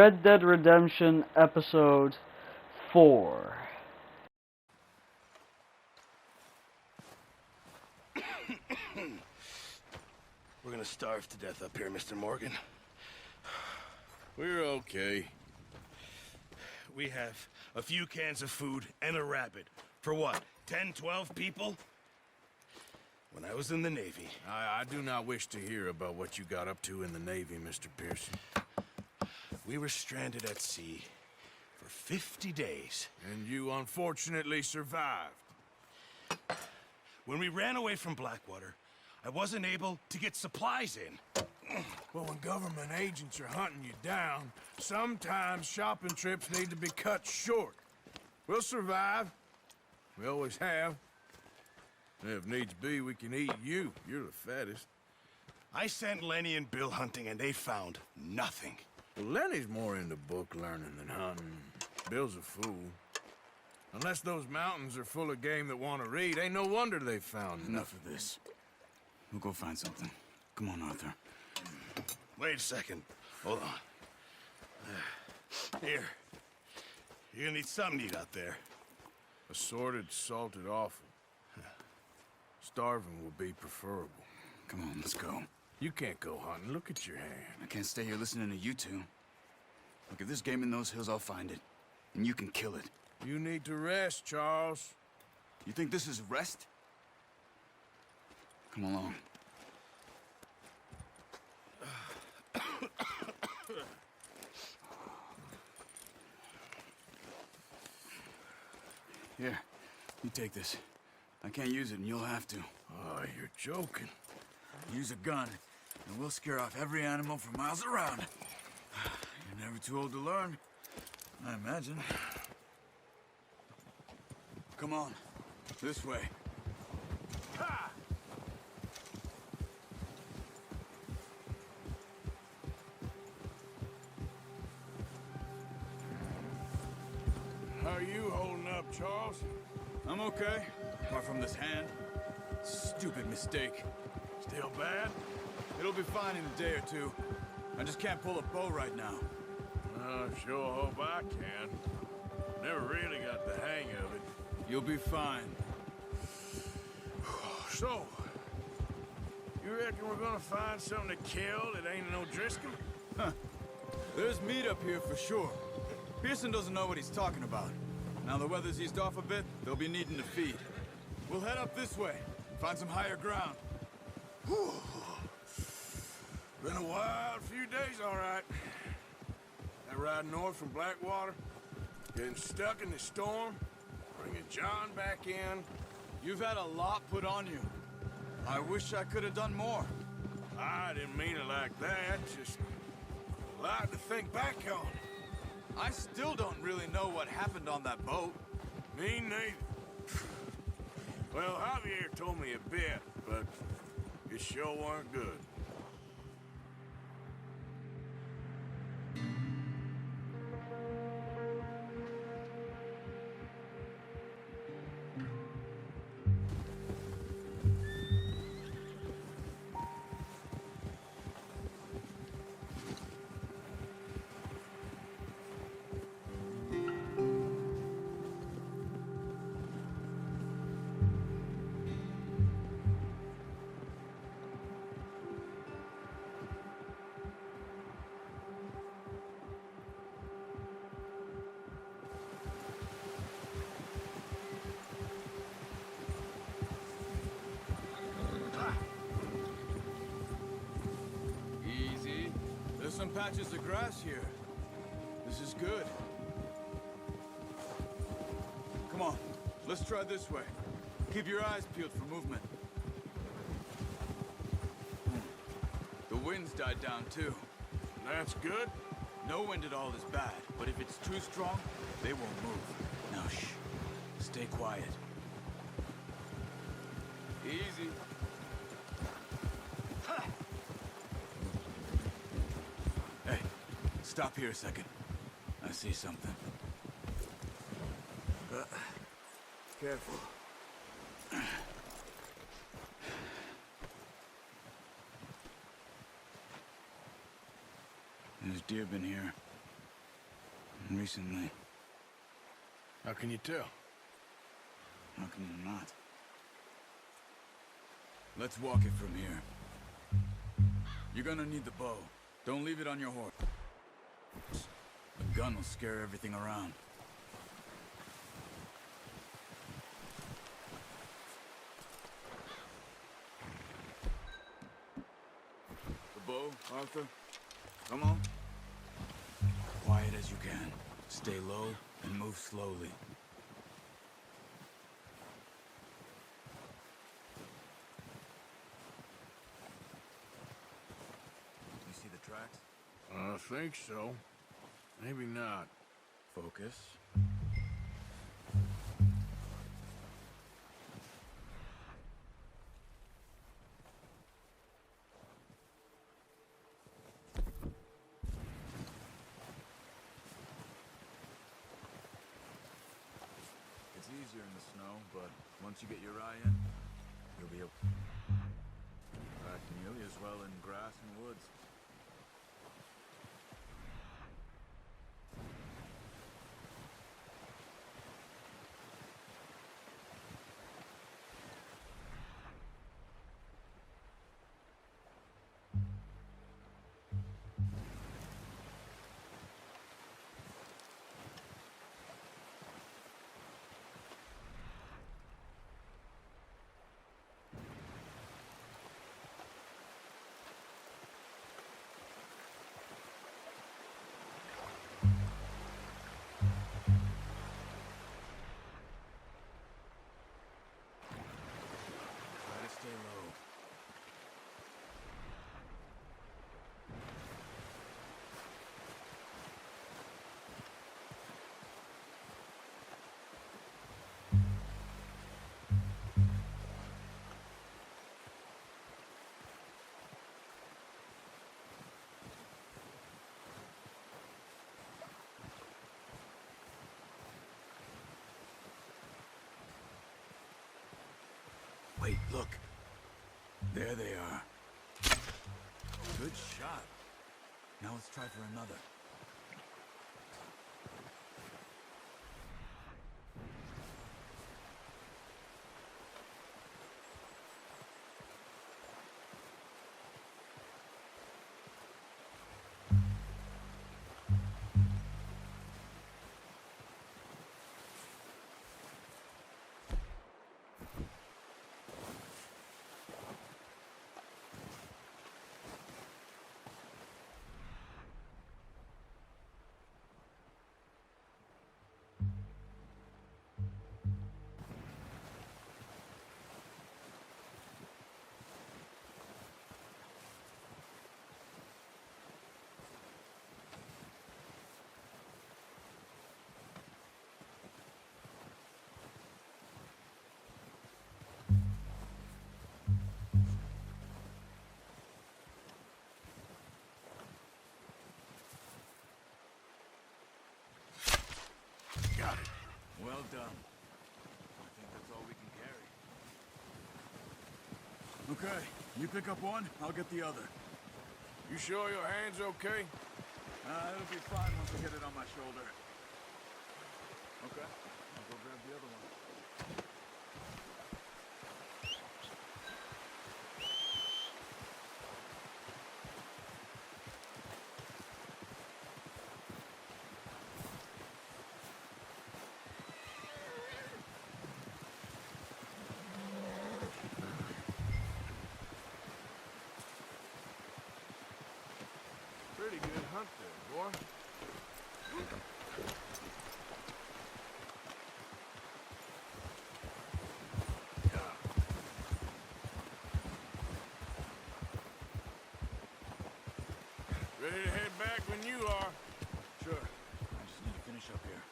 Red Dead Redemption Episode 4. We're gonna starve to death up here, Mr. Morgan. We're okay. We have a few cans of food and a rabbit. For what, 10, 12 people? When I was in the Navy... I do not wish to hear about what you got up to in the Navy, Mr. Pearson. We were stranded at sea for 50 days. And you unfortunately survived. When we ran away from Blackwater, I wasn't able to get supplies in. Well, when government agents are hunting you down, sometimes shopping trips need to be cut short. We'll survive. We always have. And if needs be, we can eat you. You're the fattest. I sent Lenny and Bill hunting, and they found nothing. Well, Lenny's more into book learning than hunting. Bill's a fool. Unless those mountains are full of game that want to read, ain't no wonder they found Enough of this. We'll go find something. Come on, Arthur. Wait a second. Hold on. Here. You're gonna need something to eat out there. Assorted, salted offal. Starving will be preferable. Come on, let's go. You can't go hunting. Look at your hand. I can't stay here listening to you two. Look, if there's game in those hills, I'll find it. And you can kill it. You need to rest, Charles. You think this is rest? Come along. Here, you take this. I can't use it, and you'll have to. Oh, you're joking. Use a gun, and we'll scare off every animal for miles around. You're never too old to learn, I imagine. Come on, this way. Ha! How are you holding up, Charles? I'm okay, apart from this hand. Stupid mistake. Still bad? It'll be fine in a day or two. I just can't pull a bow right now. I sure hope I can. Never really got the hang of it. You'll be fine. So, you reckon we're gonna find something to kill that ain't no Driscoll? There's meat up here for sure. Pearson doesn't know what he's talking about. Now the weather's eased off a bit, they'll be needing to feed. We'll head up this way, find some higher ground. Whew. Been a wild few days, all right. That ride north from Blackwater, getting stuck in the storm, bringing John back in. You've had a lot put on you. I wish I could have done more. I didn't mean it like that, just a lot to think back on. I still don't really know what happened on that boat. Me neither. Well, Javier told me a bit, but it sure weren't good. Easy. There's some patches of grass here. This is good. Come on, let's try this way. Keep your eyes peeled for movement. The wind's died down too. That's good. No wind at all is bad, but if it's too strong, they won't move. Now shh. Stay quiet. Easy. Hey, stop here a second. I see something. Careful. There's deer been here. recently. How can you tell? How can you not? Let's walk it from here. You're gonna need the bow. Don't leave it on your horse. A gun will scare everything around. The bow, Arthur? Come on. Quiet as you can. Stay low and move slowly. You see the tracks? I think so. Maybe not. Focus. It's easier in the snow, but once you get your eye in, you'll be able to track nearly as well in grass and woods. Try to stay low. Wait, look. There they are. Good shot. Now let's try for another. Got it. Well done. I think that's all we can carry. Okay, you pick up one, I'll get the other. You sure your hand's okay? It'll be fine once I get it on my shoulder. Okay, I'll go grab the other one. Pretty good hunt there, boy. Ready to head back when you are. Sure. I just need to finish up here.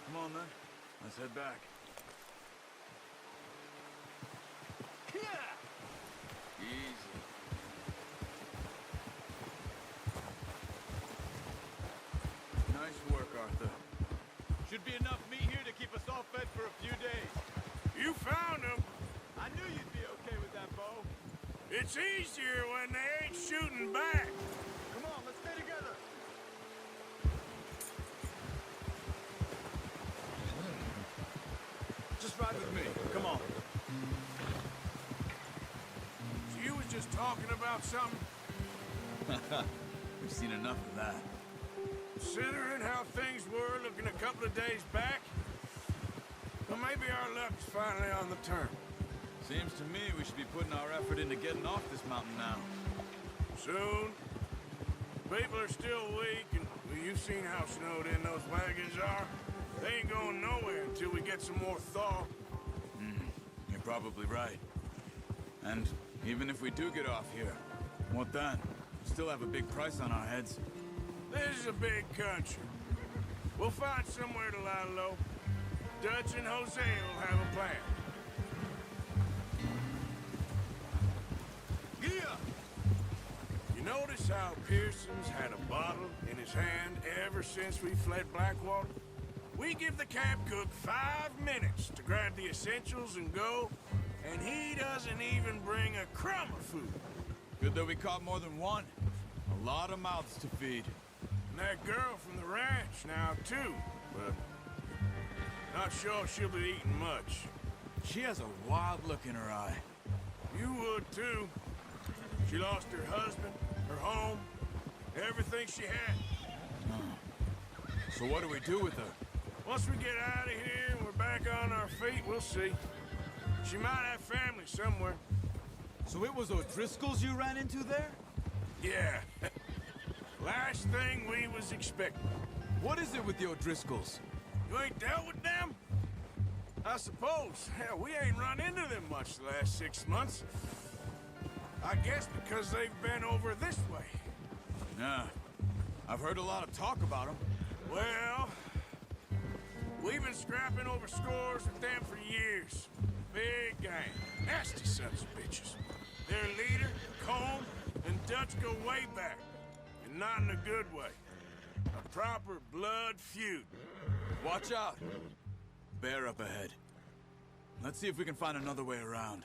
Come on then. Let's head back. Easy. be enough meat here to keep us all fed for a few days. You found them. I knew you'd be okay with that, Bo. It's easier when they ain't shooting back. Come on, let's stay together. Just ride with me. Come on. So you was just talking about something? We've seen enough of that. Considering how things were looking a couple of days back, well, maybe our luck's finally on the turn. Seems to me we should be putting our effort into getting off this mountain now. Soon. People are still weak, and well, you've seen how snowed in those wagons are. They ain't going nowhere until we get some more thaw. You're probably right. And even if we do get off here, what then? We still have a big price on our heads. This is a big country. We'll find somewhere to lie low. Dutch and Jose will have a plan. Gia! You notice how Pearson's had a bottle in his hand ever since we fled Blackwater? We give the camp cook 5 minutes to grab the essentials and go, and he doesn't even bring a crumb of food. Good that we caught more than one. A lot of mouths to feed. And that girl from the ranch now, too, but not sure she'll be eating much. She has a wild look in her eye. You would, too. She lost her husband, her home, everything she had. So what do we do with her? Once we get out of here and we're back on our feet, we'll see. She might have family somewhere. So it was O'Driscolls you ran into there? Yeah. Last thing we was expecting. What is it with the O'Driscolls? You ain't dealt with them? I suppose. Hell, we ain't run into them much the last 6 months. I guess because they've been over this way. Yeah. I've heard a lot of talk about them. Well, we've been scrapping over scores with them for years. Big gang. Nasty sons of bitches. Their leader, Colm, and Dutch go way back. And not in a good way. A proper blood feud. Watch out. Bear up ahead. Let's see if we can find another way around.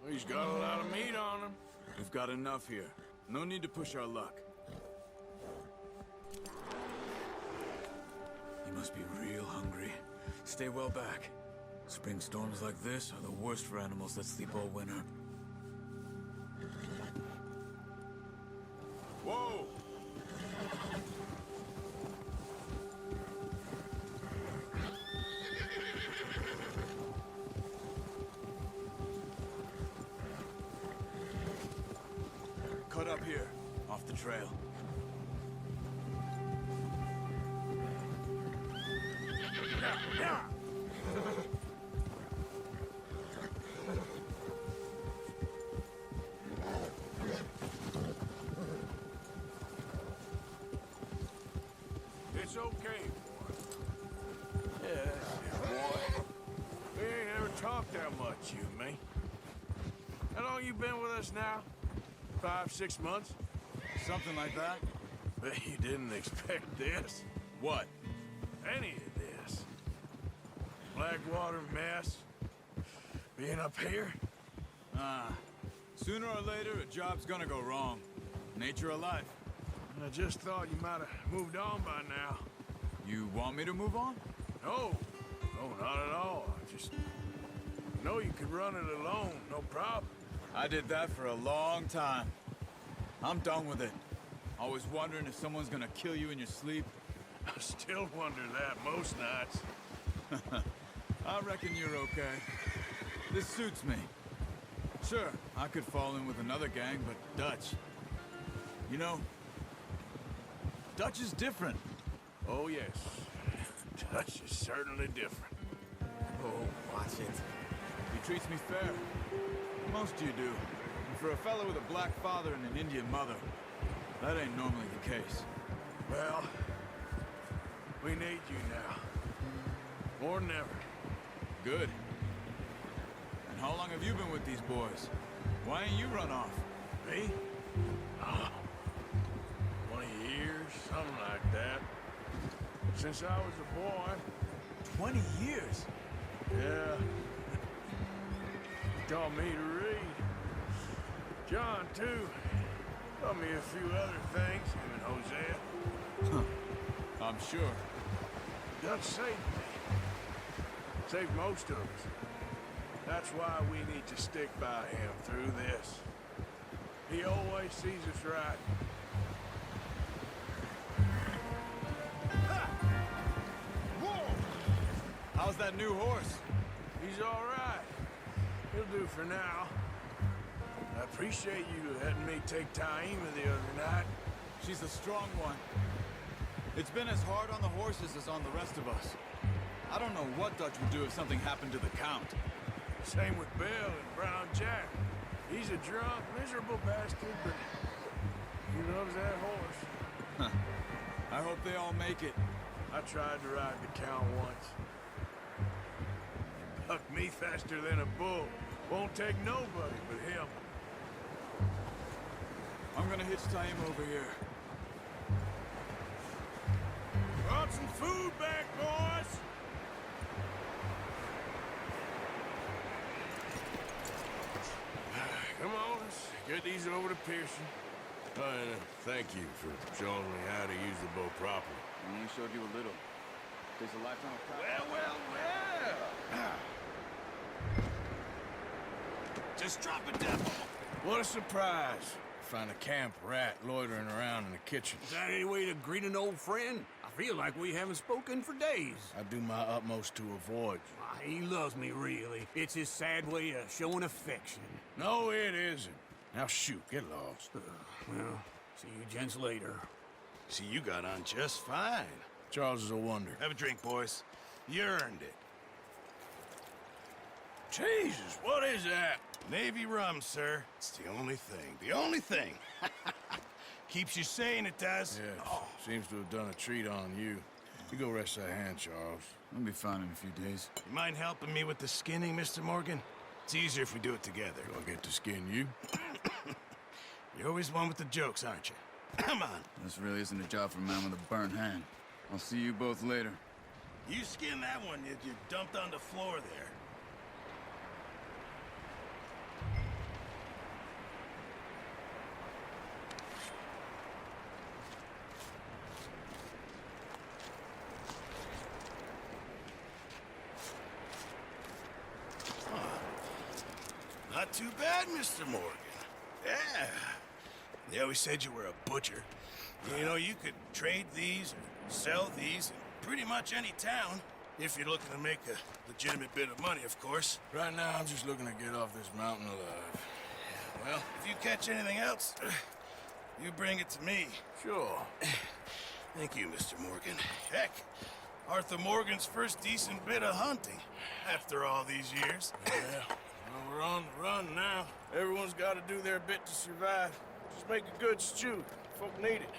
Well, he's got a lot of meat on him. We've got enough here. No need to push our luck. You must be real hungry. Stay well back. Spring storms like this are the worst for animals that sleep all winter. Whoa! Cut up here, off the trail. Yeah. It's okay, boy. Yeah, boy. We ain't ever talked that much, you and me. How long you been with us now? 5, 6 months? Something like that? Bet you didn't expect this. What? Any of this. Blackwater mess. Being up here. Sooner or later, a job's gonna go wrong. Nature of life. I just thought you might have moved on by now. You want me to move on? No. No, not at all. I just know you could run it alone, no problem. I did that for a long time. I'm done with it. Always wondering if someone's gonna kill you in your sleep. I still wonder that most nights. I reckon you're okay. This suits me. Sure, I could fall in with another gang, but Dutch... You know, Dutch is different. Oh, yes. Dutch is certainly different. Oh, watch it. He treats me fair. Most of you do. And for a fellow with a black father and an Indian mother, that ain't normally the case. Well, we need you now. More than ever. Good. And how long have you been with these boys? Why ain't you run off? Me? Oh, 20 years, something like that. Since I was a boy, 20 years. Yeah. Taught me to read. John, too. Taught me a few other things, him and Hosea. I'm sure. Dutch saved me. Saved most of us. That's why we need to stick by him through this. He always sees us right. Ha! Whoa! How's that new horse? He's all right. He'll do for now. I appreciate you letting me take Taima the other night. She's a strong one. It's been as hard on the horses as on the rest of us. I don't know what Dutch would do if something happened to the Count. Same with Bill and Brown Jack. He's a drunk, miserable bastard, but he loves that horse. I hope they all make it. I tried to ride the Count once. Bucked me faster than a bull. Won't take nobody but him. I'm gonna hitch Taima over here. Brought some food back, boys! Come on, let's get these over to Pearson. And thank you for showing me how to use the bow properly. I only showed you a little. Takes a lifetime of practice. Well. Just drop it down. What a surprise. Find a camp rat loitering around in the kitchen. Is that any way to greet an old friend? I feel like we haven't spoken for days. I do my utmost to avoid you. Ah, he loves me, really. It's his sad way of showing affection. No, it isn't. Now shoot, get lost. Well, see you gents later. See, you got on just fine. Charles is a wonder. Have a drink, boys. You earned it. Jesus, what is that? Navy rum, sir. It's the only thing. The only thing. Keeps you sane, it does. Yes, seems to have done a treat on you. You go rest that hand, Charles. I'll be fine in a few days. You mind helping me with the skinning, Mr. Morgan? It's easier if we do it together. Do I get to skin you? You're always one with the jokes, aren't you? Come on. This really isn't a job for a man with a burnt hand. I'll see you both later. You skin that one that you dumped on the floor there. Not too bad, Mr. Morgan. Yeah. They always said you were a butcher. You know, you could trade these or sell these in pretty much any town. If you're looking to make a legitimate bit of money, of course. Right now, I'm just looking to get off this mountain alive. Well, if you catch anything else, you bring it to me. Sure. Thank you, Mr. Morgan. Heck, Arthur Morgan's first decent bit of hunting after all these years. Yeah. Well, we're on the run now. Everyone's got to do their bit to survive. Just make a good stew. Folk need it.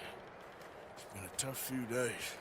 It's been a tough few days.